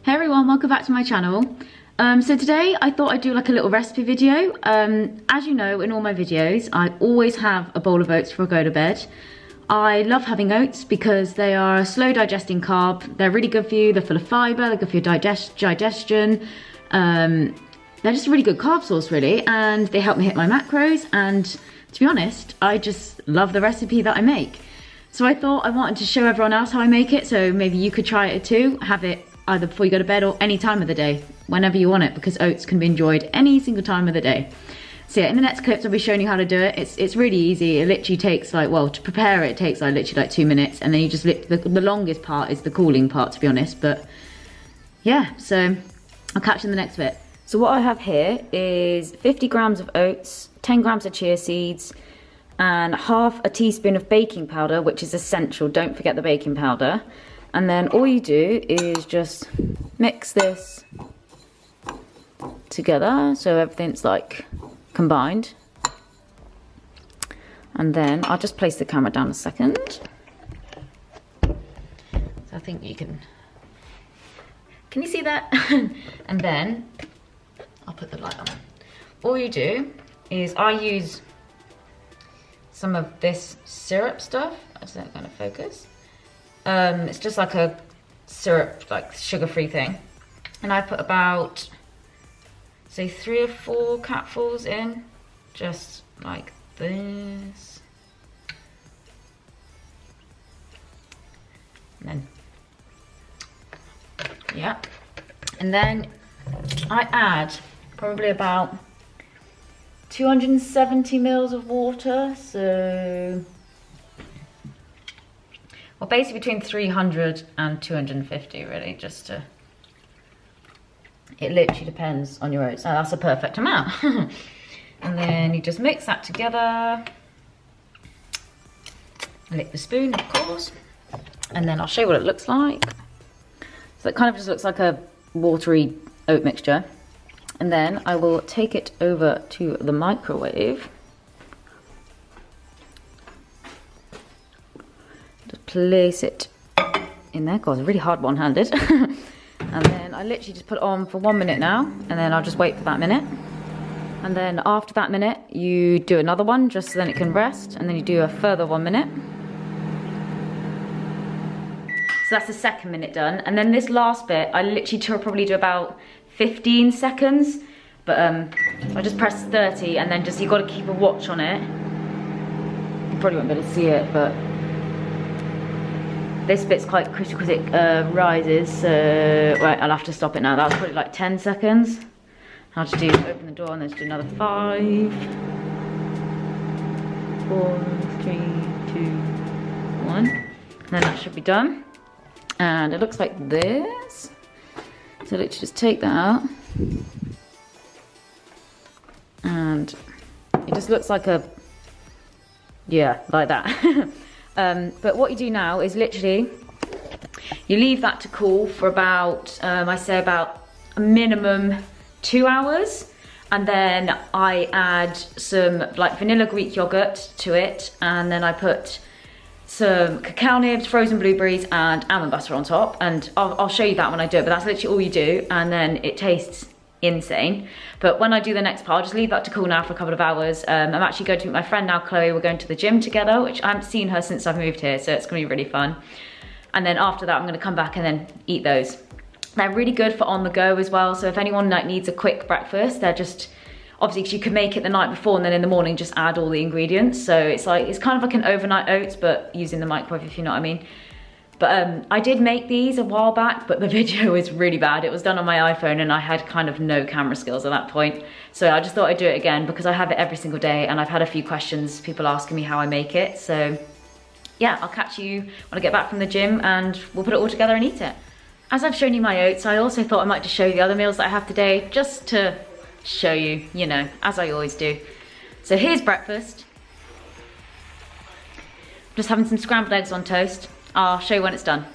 Hey everyone, welcome back to my channel. So today I thought I'd do like a little recipe video. As you know, in all my videos, I always have a bowl of oats before I go to bed. I love having oats because they are a slow digesting carb. They're really good for you, they're full of fibre, they're good for your digestion. They're just a really good carb source really, and they help me hit my macros, and to be honest, I just love the recipe that I make. So I thought I wanted to show everyone else how I make it, so maybe you could try it too. Have it either before you go to bed or any time of the day, whenever you want it, because oats can be enjoyed any single time of the day. So yeah, in the next clips I'll be showing you how to do it. It's really easy. It literally takes like, well, to prepare it takes like literally like 2 minutes, and then you just the longest part is the cooling part, to be honest. But yeah, so I'll catch you in the next bit. So what I have here is 50 grams of oats, 10 grams of chia seeds, and half a teaspoon of baking powder, which is essential. Don't forget the baking powder. And then all you do is just mix this together so everything's like combined. And then I'll just place the camera down a second. So I think you can you see that? And then I'll put the light on. All you do is I use some of this syrup stuff. Is that going to focus? It's just like a syrup, like sugar-free thing. And I put about, say, 3 or 4 capfuls in, just like this. And then, yeah. And then I add probably about 270 mils of water, so well, basically between 300 and 250 really, just to, it literally depends on your oats. Now that's a perfect amount. And then you just mix that together, lick the spoon of course, and then I'll show you what it looks like. So it kind of just looks like a watery oat mixture. And then I will take it over to the microwave. Just place it in there. God, it's really hard one-handed. And then I literally just put it on for 1 minute now, and then I'll just wait for that minute. And then after that minute, you do another one, just so then it can rest, and then you do a further 1 minute. So that's the second minute done. And then this last bit, I literally probably do about 15 seconds, but I just press 30, and then just, you've got to keep a watch on it. You probably won't be able to see it, but this bit's quite crucial because it rises, so right, I'll have to stop it now. That was probably like 10 seconds. I'll just do, open the door and then just do another 5, 4, 3, 2, 1. And then that should be done. And it looks like this. So let's just take that out. And it just looks like a, yeah, like that. But what you do now is literally, you leave that to cool for about, I say about a minimum 2 hours. And then I add some like vanilla Greek yogurt to it. And then I put some cacao nibs, frozen blueberries, and almond butter on top. And I'll show you that when I do it, but that's literally all you do. And then it tastes insane. But when I do the next part, I'll just leave that to cool now for a couple of hours. I'm actually going to meet my friend now, Chloe. We're going to the gym together, which I haven't seen her since I've moved here, so it's gonna be really fun. And then after that, I'm gonna come back and then eat those. They're really good for on the go as well. So if anyone like needs a quick breakfast, they're just, obviously, because you can make it the night before and then in the morning just add all the ingredients. So it's like, it's kind of like an overnight oats, but using the microwave, if you know what I mean. But I did make these a while back, but the video is really bad. It was done on my iPhone and I had kind of no camera skills at that point. So I just thought I'd do it again because I have it every single day and I've had a few questions, people asking me how I make it. So yeah, I'll catch you when I get back from the gym and we'll put it all together and eat it. As I've shown you my oats, I also thought I might just show you the other meals that I have today, just to show you, you know, as I always do. So here's breakfast. Just having some scrambled eggs on toast. I'll show you when it's done.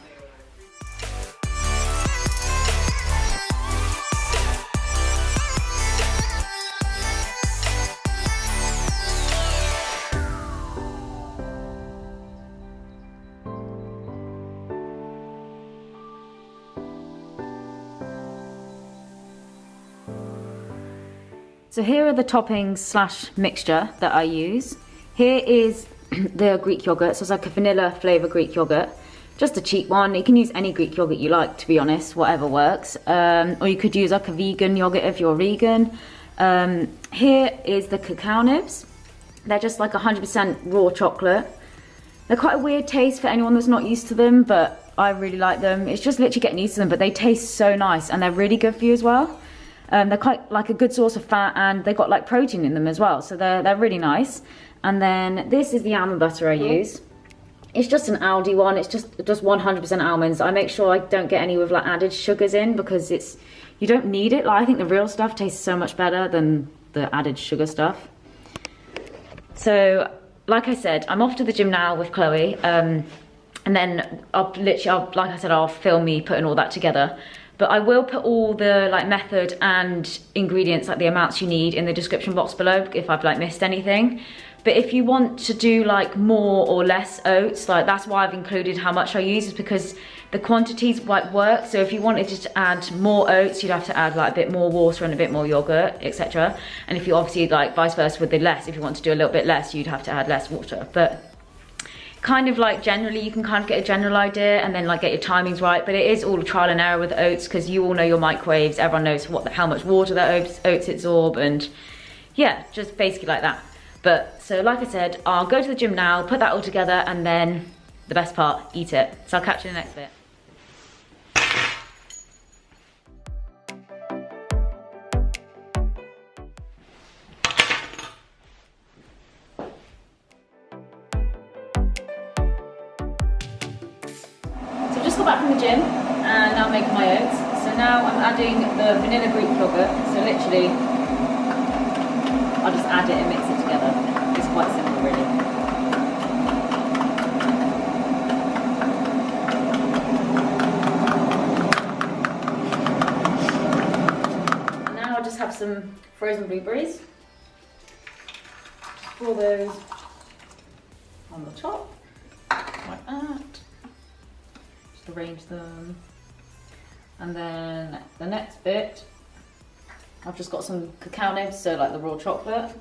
So here are the toppings slash mixture that I use. Here is the Greek yogurt, so it's like a vanilla flavour Greek yogurt. Just a cheap one. You can use any Greek yogurt you like, to be honest, whatever works. Or you could use like a vegan yogurt if you're vegan. Here is the Cacao Nibs. They're just like 100% raw chocolate. They're quite a weird taste for anyone that's not used to them, but I really like them. It's just literally getting used to them, but they taste so nice and they're really good for you as well. They're quite like a good source of fat and they've got like protein in them as well, so they're really nice. And then this is the almond butter I use. It's just an Aldi one. It's just 100% almonds. I make sure I don't get any with like added sugars in because you don't need it. Like, I think the real stuff tastes so much better than the added sugar stuff. So, like I said, I'm off to the gym now with Chloe. And then I'll film me putting all that together. But I will put all the like method and ingredients, like the amounts you need, in the description box below if I've like missed anything. But if you want to do like more or less oats, like that's why I've included how much I use, is because the quantities like work. So if you wanted to add more oats, you'd have to add like a bit more water and a bit more yogurt, etc. And if you obviously like vice versa with the less, if you want to do a little bit less, you'd have to add less water. But kind of like generally you can kind of get a general idea and then like get your timings right, but it is all trial and error with oats because you all know your microwaves, everyone knows how much water that oats absorb, and yeah, just basically like that. But so like I said, I'll go to the gym now, put that all together, and then the best part, eat it. So I'll catch you in the next bit. Back from the gym and now I'm making my oats. So now I'm adding the vanilla Greek yogurt. So literally I'll just add it and mix it together. It's quite simple really. And now I'll just have some frozen blueberries. Just pour those on the top like that. Arrange them, and then the next bit I've just got some cacao nibs, so like the raw chocolate.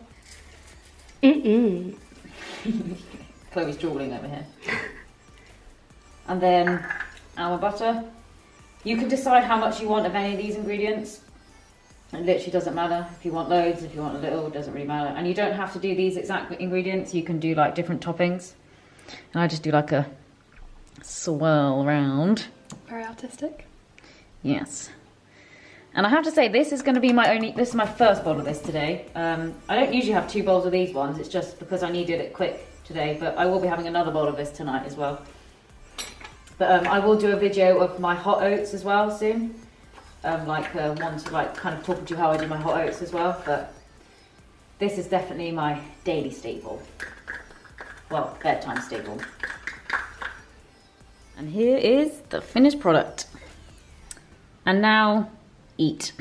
Chloe's drooling over here. And then almond butter. You can decide how much you want of any of these ingredients. It literally doesn't matter. If you want loads, if you want a little, it doesn't really matter. And you don't have to do these exact ingredients. You can do like different toppings. And I just do like a swirl round. Very artistic. Yes. And I have to say, this is going to be this is my first bowl of this today. I don't usually have 2 bowls of these ones. It's just because I needed it quick today, but I will be having another bowl of this tonight as well. But I will do a video of my hot oats as well soon. One to like kind of talking to you how I do my hot oats as well. But this is definitely my daily staple. Well, bedtime staple. And here is the finished product. And now, eat.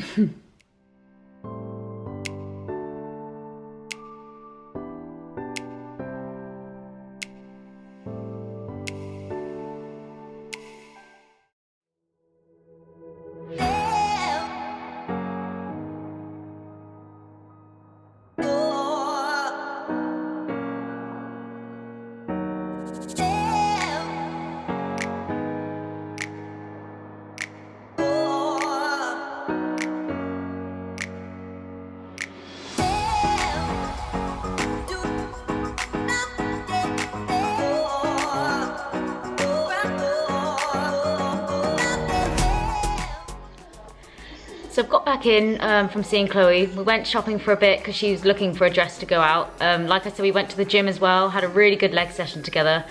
So I've got back in from seeing Chloe. We went shopping for a bit because she was looking for a dress to go out. Like I said, we went to the gym as well, had a really good leg session together.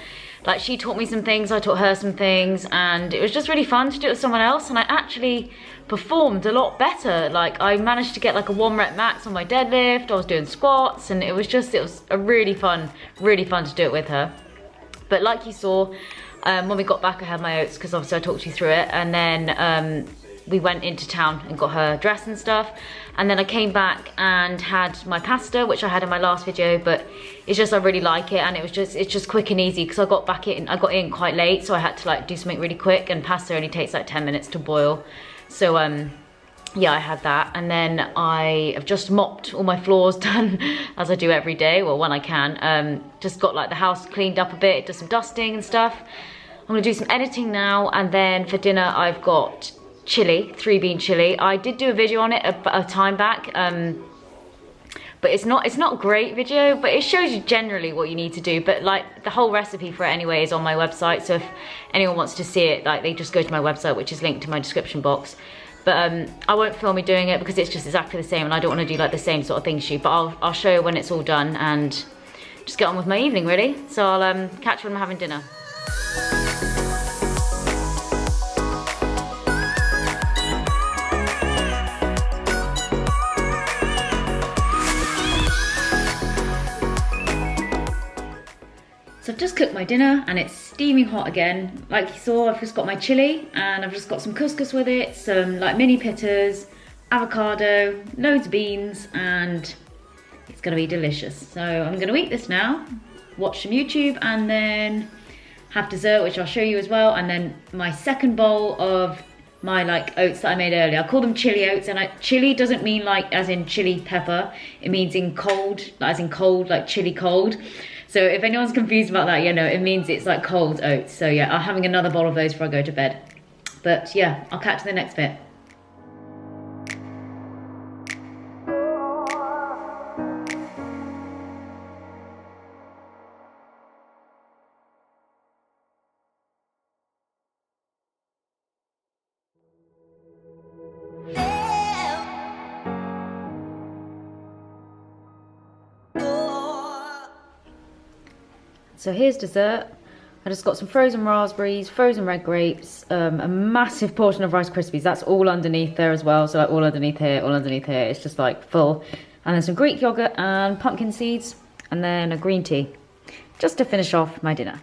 Like, she taught me some things, I taught her some things, and it was just really fun to do it with someone else, and I actually performed a lot better. Like, I managed to get like a 1 rep max on my deadlift, I was doing squats, and it was a really fun to do it with her. But like you saw, when we got back I had my oats because obviously I talked you through it, and then we went into town and got her dress and stuff, and then I came back and had my pasta, which I had in my last video, but it's just I really like it, and it's just quick and easy because I got in quite late, so I had to like do something really quick, and pasta only takes like 10 minutes to boil. So yeah, I had that, and then I have just mopped all my floors done, as I do every day, well, when I can. Just got like the house cleaned up a bit, did some dusting and stuff. I'm gonna do some editing now, and then for dinner I've got chili, 3-bean chili. I did do a video on it a time back, but it's not a great video, but it shows you generally what you need to do. But like the whole recipe for it anyway is on my website, so if anyone wants to see it, like they just go to my website, which is linked in my description box. But I won't film me doing it because it's just exactly the same, and I don't want to do like the same sort of thing shoot. But I'll show you when it's all done and just get on with my evening really. So I'll catch you when I'm having dinner. So I've just cooked my dinner and it's steaming hot again. Like you saw, I've just got my chili and I've just got some couscous with it, some like mini pittas, avocado, loads of beans, and it's gonna be delicious. So I'm gonna eat this now, watch some YouTube, and then have dessert, which I'll show you as well, and then my second bowl of my like oats that I made earlier. I call them chili oats, and chili doesn't mean like as in chili pepper, it means in cold, as in cold, like chili cold. So if anyone's confused about that, you know, it means it's like cold oats. So yeah, I'm having another bowl of those before I go to bed. But yeah, I'll catch you in the next bit. So here's dessert. I just got some frozen raspberries, frozen red grapes, a massive portion of Rice Krispies. That's all underneath there as well. So like all underneath here, all underneath here. It's just like full. And then some Greek yogurt and pumpkin seeds, and then a green tea, just to finish off my dinner.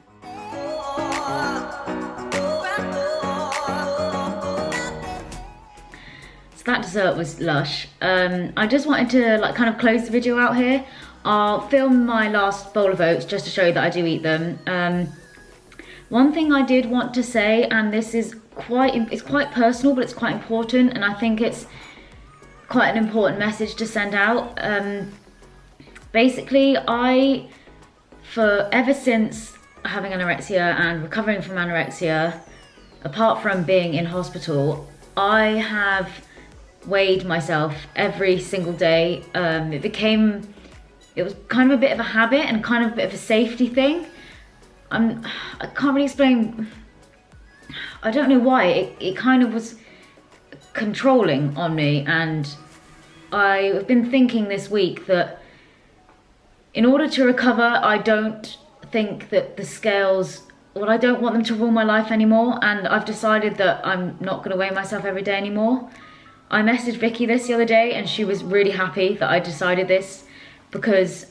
So that dessert was lush. I just wanted to like kind of close the video out here. I'll film my last bowl of oats just to show you that I do eat them. One thing I did want to say, and this is it's quite personal, but it's quite important, and I think it's quite an important message to send out. Basically, ever since having anorexia and recovering from anorexia, apart from being in hospital, I have weighed myself every single day. It was kind of a bit of a habit and kind of a bit of a safety thing. I can't really explain, I don't know why, it kind of was controlling on me, and I've been thinking this week that in order to recover, I don't think that the scales, well, I don't want them to rule my life anymore, and I've decided that I'm not gonna weigh myself every day anymore. I messaged Vicky this the other day and she was really happy that I decided this, because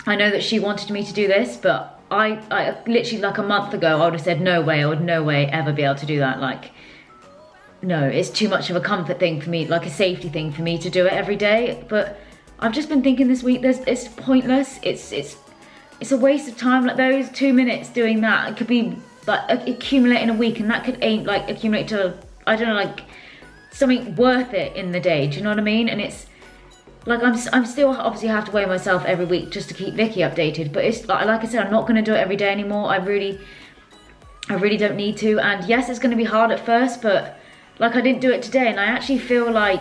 I know that she wanted me to do this, but I literally like a month ago, I would have said no way, I would no way ever be able to do that. Like, no, it's too much of a comfort thing for me, like a safety thing for me to do it every day. But I've just been thinking this week, it's pointless, it's a waste of time. Like those 2 minutes doing that, it could be like accumulate in a week, and that could like accumulate to, I don't know, like something worth it in the day, do you know what I mean? And it's, like I'm still obviously have to weigh myself every week just to keep Vicky updated, but it's like I said, I'm not going to do it every day anymore. I really don't need to. And yes, it's going to be hard at first, but like I didn't do it today, and I actually feel like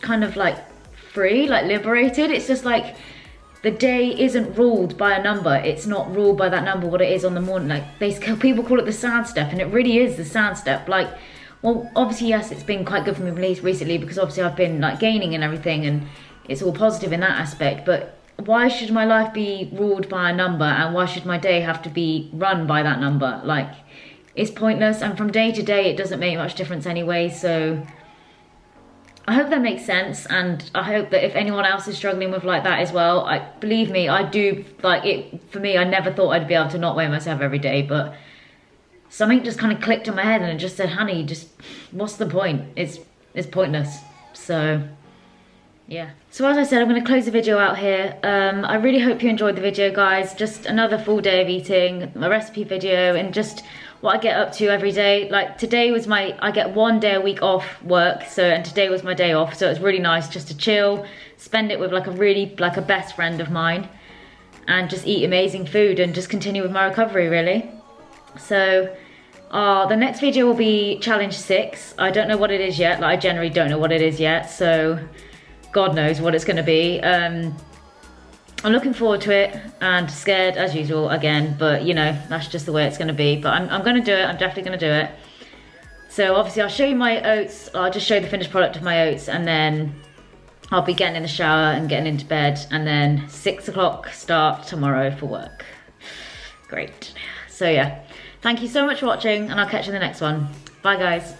kind of like free, like liberated. It's just like the day isn't ruled by a number. It's not ruled by that number, what it is on the morning. Like people call it the sad step, and it really is the sad step. Like, well, obviously yes, it's been quite good for me recently because obviously I've been like gaining and everything, and it's all positive in that aspect. But why should my life be ruled by a number, and why should my day have to be run by that number? Like, it's pointless, and from day to day it doesn't make much difference anyway. So I hope that makes sense, and I hope that if anyone else is struggling with like that as well, believe me, I do, like it, for me, I never thought I'd be able to not weigh myself every day, but something just kind of clicked in my head and it just said, honey, just, what's the point? It's pointless. So yeah. So as I said, I'm going to close the video out here. I really hope you enjoyed the video, guys. Just another full day of eating, a recipe video, and just what I get up to every day. Like today was I get 1 day a week off work, and today was my day off, so it's really nice just to chill, spend it with like a best friend of mine, and just eat amazing food and just continue with my recovery really. So the next video will be challenge 6. I don't know what it is yet, like I generally don't know what it is yet, so God knows what it's gonna be. I'm looking forward to it and scared as usual again, but you know, that's just the way it's gonna be. But I'm gonna do it, I'm definitely gonna do it. So obviously I'll show you my oats, I'll just show you the finished product of my oats, and then I'll be getting in the shower and getting into bed, and then 6 o'clock start tomorrow for work. Great. So yeah, thank you so much for watching, and I'll catch you in the next one. Bye guys.